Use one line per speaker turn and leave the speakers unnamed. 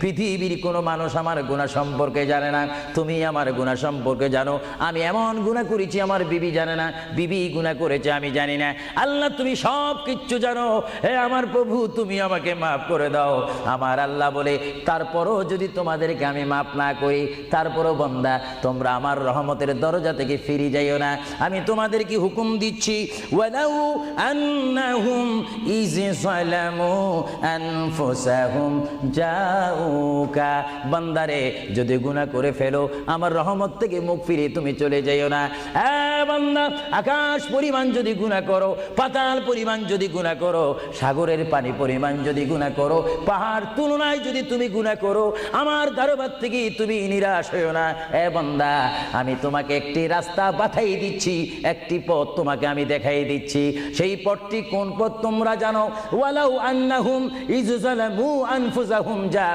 পৃথিবীর কোনো মানুষ আমার গুনাহ সম্পর্কে জানে না, তুমি আমার গুনাহ সম্পর্কে জানো। আমি এমন গুনাহ করেছি আমার বিবি জানে না, বিবি গুনাহ করেছে আমি জানি না। আল্লাহ তুমি সব কিচ্ছু জানো, হে আমার প্রভু তুমি আমাকে মাফ করে দাও। আমার আল্লাহ বলে, তারপরও যদি তোমাদেরকে আমি মাফ না করি, তারপরও বান্দা তোমরা আমার রহমতের দরজা থেকে ফিরে যাইও না। আমি তোমাদেরকে হুকুম দিচ্ছি, ওয়ালাউ আন্নাহুম ইয যালামু আনফুসাহুম জাউকা, বান্দারে যদি গুনাহ করে ফেলো আমার রহমত থেকে মুখ ফিরে তুমি চলে যাইও না। বান্দা, আকাশ পরিমাণ যদি গুনাহ করো, পাতাল পরিমাণ যদি গুনাহ করো, সাগরের পানি পরিমাণ যদি গুনাহ করো, পাহাড় তুলনায় যদি তুমি গুনাহ করো, আমার দরবার থেকে তুমি নিরাশ হইও না। বান্দা, আমি তোমাকে একটি রাস্তা বাতাই দিচ্ছি, একটি পথ তোমাকে আমি দেখাই দিচ্ছি। সেই পথটি কোন পথ তোমরা জানো? ওয়ালাউ আন্নাহুম ইয যালামু আনফুসাহুম